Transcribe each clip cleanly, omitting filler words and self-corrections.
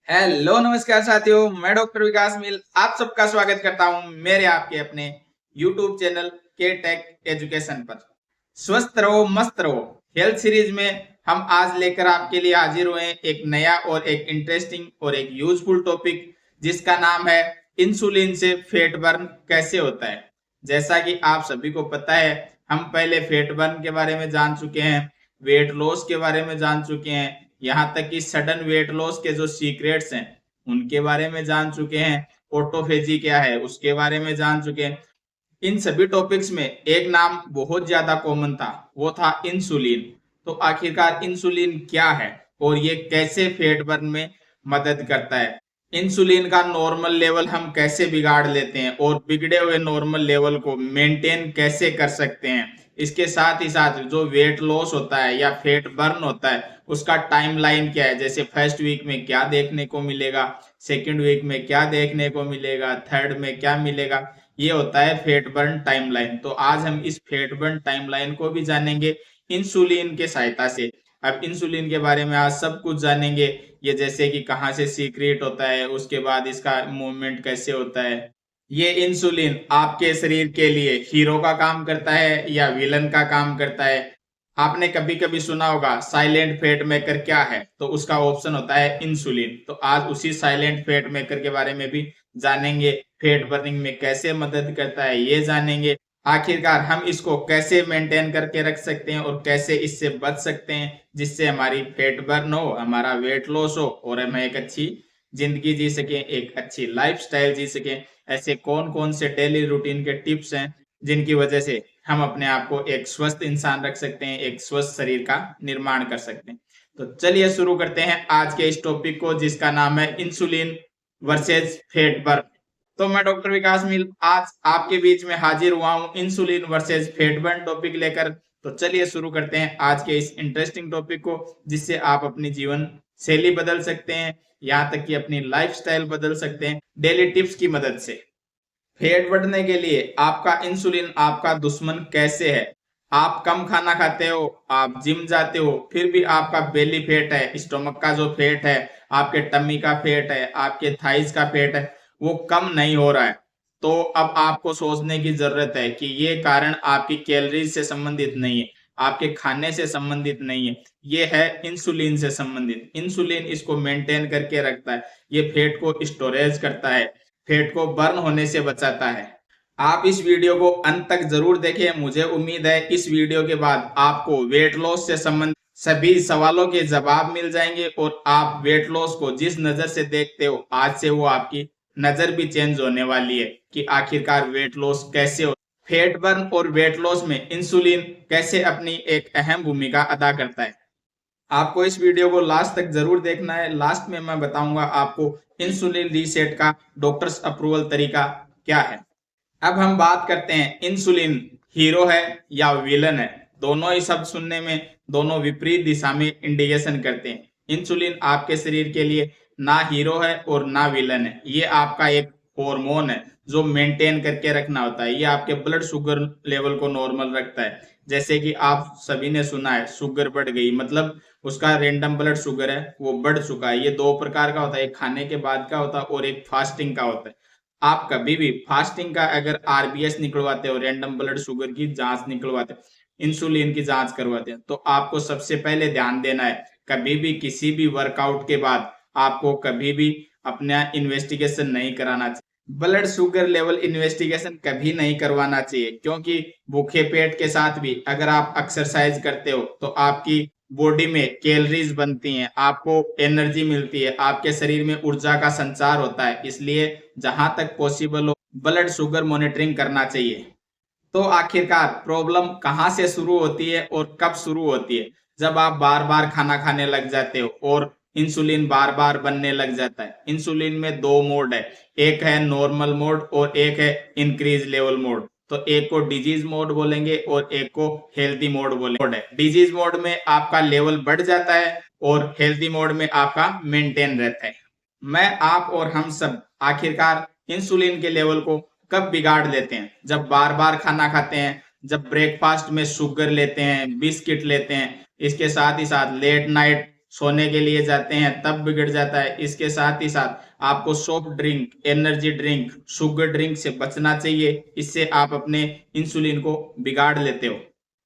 Hello नमस्कार साथियों, मैं डॉक्टर विकास मिल आप सबका स्वागत करता हूं मेरे आपके अपने यूट्यूब चैनल के टेक एजुकेशन पर। स्वस्थ रहो मस्त रहो हेल्थ सीरीज में हम आज लेकर आपके लिए हाजिर हुए हैं एक नया और एक इंटरेस्टिंग और एक यूजफुल टॉपिक जिसका नाम है इंसुलिन से फैट बर्न कैसे होता है। जैसा कि आप सभी को पता है, हम पहले फैट बर्न के बारे में जान चुके हैं, वेट लॉस के बारे में जान चुके हैं, यहाँ तक कि सडन वेट लॉस के जो सीक्रेट्स हैं उनके बारे में जान चुके हैं, ऑटोफेजी क्या है उसके बारे में जान चुके हैं। इन सभी टॉपिक्स में एक नाम बहुत ज्यादा कॉमन था, वो था इंसुलिन। तो आखिरकार इंसुलिन क्या है और ये कैसे फैट बर्न में मदद करता है, इंसुलिन का नॉर्मल लेवल हम कैसे बिगाड़ लेते हैं और बिगड़े हुए नॉर्मल लेवल को मेंटेन कैसे कर सकते हैं, इसके साथ ही साथ जो वेट लॉस होता है या फैट बर्न होता है उसका टाइमलाइन क्या है, जैसे फर्स्ट वीक में क्या देखने को मिलेगा, सेकंड वीक में क्या देखने को मिलेगा, थर्ड में क्या मिलेगा, ये होता है फैट बर्न टाइमलाइन। तो आज हम इस फैट बर्न टाइमलाइन को भी जानेंगे इंसुलिन के सहायता से। अब इंसुलिन के बारे में आज सब कुछ जानेंगे, ये जैसे कि कहाँ से सीक्रेट होता है, उसके बाद इसका मूवमेंट कैसे होता है। ये इंसुलिन आपके शरीर के लिए हीरो का काम करता है या विलन का काम करता है। आपने कभी कभी सुना होगा साइलेंट फैट मेकर क्या है, तो उसका ऑप्शन होता है इंसुलिन। तो आज उसी साइलेंट फैट मेकर के बारे में भी जानेंगे, फैट बर्निंग में कैसे मदद करता है ये जानेंगे। आखिरकार हम इसको कैसे मेंटेन करके रख सकते हैं और कैसे इससे बच सकते हैं जिससे हमारी फैट बर्न हो, हमारा वेट लॉस हो और हम एक अच्छी जिंदगी जी सकें, एक अच्छी लाइफस्टाइल जी सकें। ऐसे कौन कौन से डेली रूटीन के टिप्स हैं जिनकी वजह से हम अपने आप को एक स्वस्थ इंसान रख सकते हैं, एक स्वस्थ शरीर का निर्माण कर सकते हैं। तो चलिए शुरू करते हैं आज के इस टॉपिक को जिसका नाम है इंसुलिन वर्सेज फैट बर्न। तो मैं डॉक्टर विकास मिल आज आपके बीच में हाजिर हुआ हूँ insulin versus fat burn topic लेकर। तो चलिए शुरू करते हैं आज के इस इंटरेस्टिंग टॉपिक को जिससे आप अपनी जीवन शैली बदल सकते हैं, यहाँ तक कि अपनी लाइफस्टाइल बदल सकते हैं डेली टिप्स की मदद से। फैट बढ़ने के लिए आपका इंसुलिन आपका दुश्मन कैसे है। आप कम खाना खाते हो, आप जिम जाते हो, फिर भी आपका बेली फैट है, स्टोमक का जो फैट है, आपके टमी का फैट है, आपके थाइस का फैट है, वो कम नहीं हो रहा है। तो अब आपको सोचने की जरूरत है कि ये कारण आपकी कैलोरीज से संबंधित नहीं है, आपके खाने से संबंधित नहीं है, ये है इंसुलिन से संबंधित। इंसुलिन इसको मेंटेन करके रखता है, ये फैट को स्टोरेज करता है, फैट को बर्न होने से बचाता है। आप इस वीडियो को अंत तक जरूर देखें, मुझे उम्मीद है इस वीडियो के बाद आपको वेट लॉस से संबंधित सभी सवालों के जवाब मिल जाएंगे और आप वेट लॉस को जिस नजर से देखते हो आज से वो आपकी नजर भी चेंज होने वाली है कि आखिरकार वेट लॉस कैसे हो। फैट बर्न और वेट लॉस में इंसुलिन कैसे अपनी एक अहम भूमिका अदा करता है। आपको इस वीडियो को लास्ट तक जरूर देखना है, लास्ट में मैं बताऊंगा आपको इंसुलिन रीसेट का डॉक्टर्स अप्रूवल तरीका क्या है। अब हम बात करते हैं इंसुलिन हीरो है या विलन है। दोनों ही शब्द सुनने में दोनों विपरीत दिशा में इंडिकेशन करते हैं। इंसुलिन आपके शरीर के लिए ना हीरो है और ना विलन है, ये आपका एक हार्मोन है जो मेंटेन करके रखना होता है। ये आपके ब्लड शुगर लेवल को नॉर्मल रखता है। जैसे कि आप सभी ने सुना है शुगर बढ़ गई, मतलब उसका रेंडम ब्लड शुगर है वो बढ़ चुका है। ये दो प्रकार का होता है, एक खाने के बाद का होता है और एक फास्टिंग का होता है। आप कभी भी फास्टिंग का अगर आरबीएस निकलवाते हो, रैंडम ब्लड शुगर की जांच निकलवाते हो, इंसुलिन की जांच करवाते हैं, तो आपको सबसे पहले ध्यान देना है कभी भी किसी भी वर्कआउट के बाद आपको कभी भी अपना इन्वेस्टिगेशन नहीं कराना चाहिए। ब्लड शुगर लेवल इन्वेस्टिगेशन कभी नहीं करवाना चाहिए क्योंकि भूखे पेट के साथ भी अगर आप एक्सरसाइज करते हो तो आपकी बॉडी में कैलोरीज बनती हैं, आपको एनर्जी मिलती है, आपके शरीर में ऊर्जा का संचार होता है। इसलिए जहां तक पॉसिबल हो ब्लड शुगर मॉनिटरिंग करना चाहिए। तो आखिरकार प्रॉब्लम कहाँ से शुरू होती है और कब शुरू होती है? जब आप बार बार खाना खाने लग जाते हो और इंसुलिन बार बार बनने लग जाता है। इंसुलिन में दो मोड है, एक है नॉर्मल मोड और एक है इंक्रीज लेवल मोड। तो एक को डिजीज मोड बोलेंगे और एक को हेल्दी मोड बोलेंगे। डिजीज मोड में आपका लेवल बढ़ जाता है और हेल्दी मोड में आपका मेंटेन रहता है। मैं, आप और हम सब आखिरकार इंसुलिन के लेवल को कब बिगाड़ लेते हैं? जब बार बार खाना खाते हैं, जब ब्रेकफास्ट में शुगर लेते हैं, बिस्किट लेते हैं, इसके साथ ही साथ लेट नाइट सोने के लिए जाते हैं तब बिगड़ जाता है। इसके साथ ही साथ आपको soft drink, energy drink, sugar drink से बचना चाहिए, इससे आप अपने इंसुलिन को बिगाड़ लेते हो।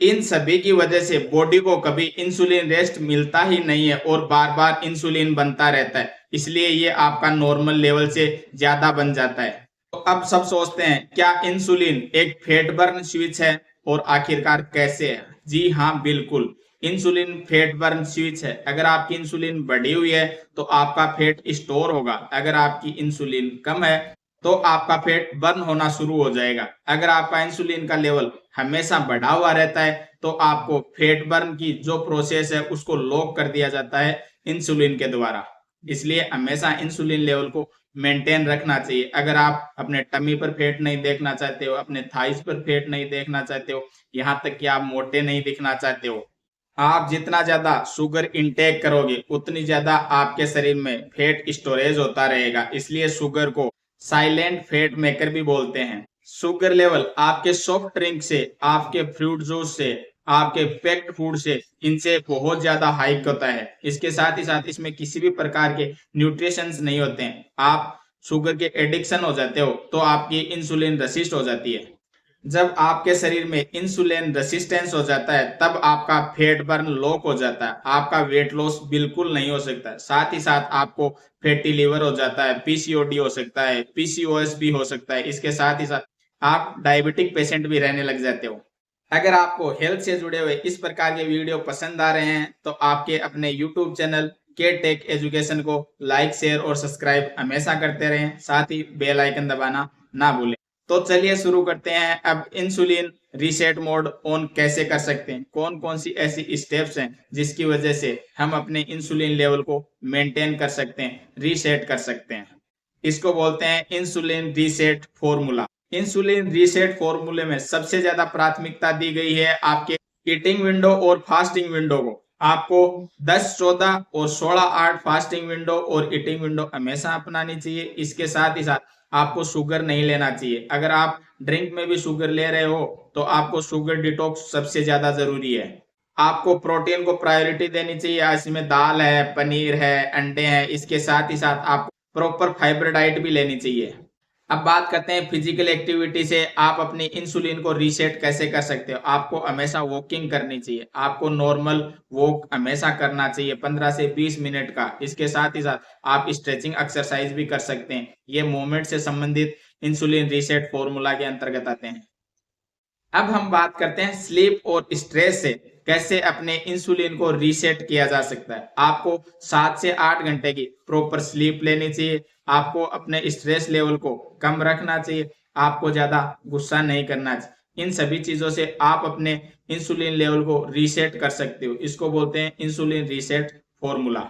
इन सभी की वजह से बॉडी को कभी इंसुलिन रेस्ट मिलता ही नहीं है और बार बार इंसुलिन बनता रहता है, इसलिए ये आपका नॉर्मल लेवल से ज्यादा बन जाता है। तो अब सब सोचते हैं क्या इंसुलिन एक फैट बर्न स्विच है, और आखिरकार कैसे है? जी हाँ, बिल्कुल, इंसुलिन फैट बर्न स्विच है। अगर आपकी इंसुलिन बढ़ी हुई है तो आपका फैट स्टोर होगा, अगर आपकी इंसुलिन कम है तो आपका फैट बर्न होना शुरू हो जाएगा। अगर आपका इंसुलिन का लेवल हमेशा बढ़ा हुआ रहता है तो आपको फैट बर्न की जो प्रोसेस है उसको लॉक कर दिया जाता है इंसुलिन के द्वारा। इसलिए हमेशा इंसुलिन लेवल को मेंटेन रखना चाहिए। अगर आप अपने टमी पर फैट नहीं देखना चाहते हो, अपने थाइस पर फैट नहीं देखना चाहते हो, यहाँ तक कि आप मोटे नहीं दिखना चाहते हो, आप जितना ज्यादा शुगर इंटेक करोगे उतनी ज्यादा आपके शरीर में फैट स्टोरेज होता रहेगा। इसलिए शुगर को साइलेंट फैट मेकर भी बोलते हैं। शुगर लेवल आपके सॉफ्ट ड्रिंक से, आपके फ्रूट जूस से, आपके पैक्ड फूड से, इनसे बहुत ज्यादा हाइक होता है। इसके साथ ही साथ इसमें किसी भी प्रकार के न्यूट्रिशंस नहीं होते हैं। आप शुगर के एडिक्शन हो जाते हो तो आपकी इंसुलिन रेसिस्ट हो जाती है। जब आपके शरीर में इंसुलिन रेसिस्टेंस हो जाता है तब आपका फैट बर्न लॉक हो जाता है, आपका वेट लॉस बिल्कुल नहीं हो सकता। साथ ही साथ आपको फैटी लिवर हो जाता है, पीसीओडी हो सकता है, पीसीओएस भी हो सकता है। इसके साथ ही साथ आप डायबिटिक पेशेंट भी रहने लग जाते हो। अगर आपको हेल्थ से जुड़े हुए इस प्रकार के वीडियो पसंद आ रहे हैं तो आपके अपने यूट्यूब चैनल के टेक एजुकेशन को लाइक, शेयर और सब्सक्राइब हमेशा करते रहें, साथ ही बेल आइकन दबाना ना भूलें। तो चलिए शुरू करते हैं। अब इंसुलिन रीसेट मोड ऑन कैसे कर सकते हैं, कौन कौन सी ऐसी स्टेप्स हैं जिसकी वजह से हम अपने इंसुलिन लेवल को मेंटेन कर सकते हैं, रीसेट कर सकते हैं। इसको बोलते हैं insulin reset formula. Insulin reset फॉर्मूले में सबसे ज्यादा प्राथमिकता दी गई है आपके ईटिंग विंडो और फास्टिंग विंडो को। आपको 10, 14 और 16, 8 फास्टिंग विंडो और ईटिंग विंडो हमेशा अपनानी चाहिए। इसके साथ ही साथ आपको शुगर नहीं लेना चाहिए। अगर आप ड्रिंक में भी शुगर ले रहे हो तो आपको शुगर डिटॉक्स सबसे ज्यादा जरूरी है। आपको प्रोटीन को प्रायोरिटी देनी चाहिए। इसमें दाल है, पनीर है, अंडे हैं। इसके साथ ही साथ आपको प्रॉपर फाइबर डाइट भी लेनी चाहिए। अब बात करते हैं फिजिकल एक्टिविटी से आप अपनी इंसुलिन को रीसेट कैसे कर सकते हो। आपको हमेशा वॉकिंग करनी चाहिए, आपको नॉर्मल वॉक हमेशा करना चाहिए 15 से 20 मिनट का। इसके साथ ही साथ आप स्ट्रेचिंग एक्सरसाइज भी कर सकते हैं। ये मूवमेंट से संबंधित इंसुलिन रीसेट फॉर्मूला के अंतर्गत आते हैं। अब हम बात करते हैं स्लीप और स्ट्रेस से कैसे अपने इंसुलिन को रीसेट किया जा सकता है। आपको 7 से 8 घंटे की प्रॉपर स्लीप लेनी चाहिए। आपको अपने स्ट्रेस लेवल को कम रखना चाहिए। आपको ज्यादा गुस्सा नहीं करना चाहिए। इन सभी चीजों से आप अपने इंसुलिन लेवल को रीसेट कर सकते हो। इसको बोलते हैं इंसुलिन रीसेट फॉर्मूला।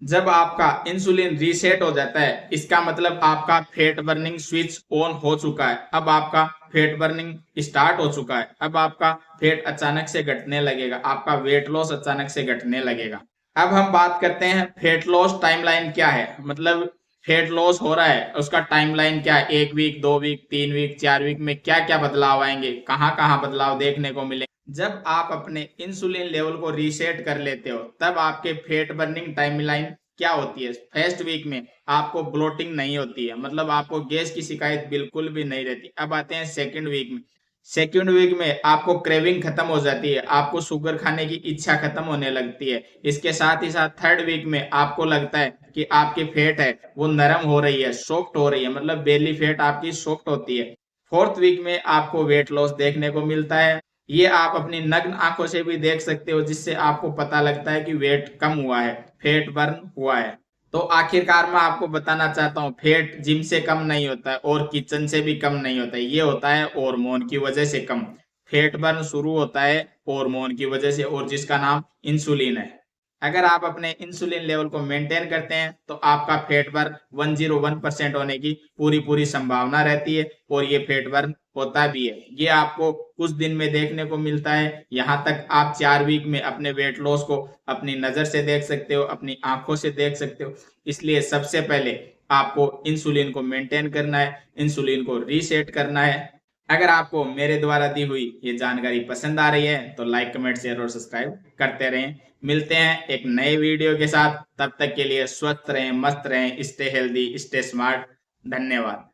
जब आपका इंसुलिन रीसेट हो जाता है इसका मतलब आपका फैट बर्निंग स्विच ऑन हो चुका है। अब आपका फैट बर्निंग स्टार्ट हो चुका है। अब आपका फैट अचानक से घटने लगेगा, आपका वेट लॉस अचानक से घटने लगेगा। अब हम बात करते हैं फैट लॉस टाइमलाइन क्या है, मतलब फैट लॉस हो रहा है उसका टाइमलाइन क्या है। 1 वीक, 2 वीक, 3 वीक, 4 वीक में क्या क्या बदलाव आएंगे, कहाँ कहाँ बदलाव देखने को मिले। जब आप अपने इंसुलिन लेवल को रीसेट कर लेते हो तब आपके फैट बर्निंग टाइमलाइन क्या होती है। फर्स्ट वीक में आपको ब्लोटिंग नहीं होती है, मतलब आपको गैस की शिकायत बिल्कुल भी नहीं रहती। अब आते हैं सेकंड वीक में। सेकंड वीक में आपको क्रेविंग खत्म हो जाती है, आपको शुगर खाने की इच्छा खत्म होने लगती है। इसके साथ ही साथ थर्ड वीक में आपको लगता है कि आपकी फैट है वो नरम हो रही है, सॉफ्ट हो रही है, मतलब बेली फैट आपकी सॉफ्ट होती है। फोर्थ वीक में आपको वेट लॉस देखने को मिलता है। ये आप अपनी नग्न आंखों से भी देख सकते हो, जिससे आपको पता लगता है कि वेट कम हुआ है, फैट बर्न हुआ है। तो आखिरकार मैं आपको बताना चाहता हूँ फैट जिम से कम नहीं होता है और किचन से भी कम नहीं होता है, ये होता है हार्मोन की वजह से कम। फैट बर्न शुरू होता है हार्मोन की वजह से और जिसका नाम इंसुलिन है। अगर आप अपने इंसुलिन लेवल को मेंटेन करते हैं तो आपका फैट बर्न 101% होने की पूरी संभावना रहती है और ये फैट बर्न होता भी है। ये आपको कुछ दिन में देखने को मिलता है। यहाँ तक आप 4 वीक में अपने वेट लॉस को अपनी नजर से देख सकते हो, अपनी आंखों से देख सकते हो। इसलिए सबसे पहले आपको इंसुलिन को मेंटेन करना है, इंसुलिन को रीसेट करना है। अगर आपको मेरे द्वारा दी हुई ये जानकारी पसंद आ रही है तो लाइक, कमेंट, शेयर और सब्सक्राइब करते रहें। मिलते हैं एक नए वीडियो के साथ, तब तक के लिए स्वस्थ रहें, मस्त रहें, स्टे हेल्दी, स्टे स्मार्ट। धन्यवाद।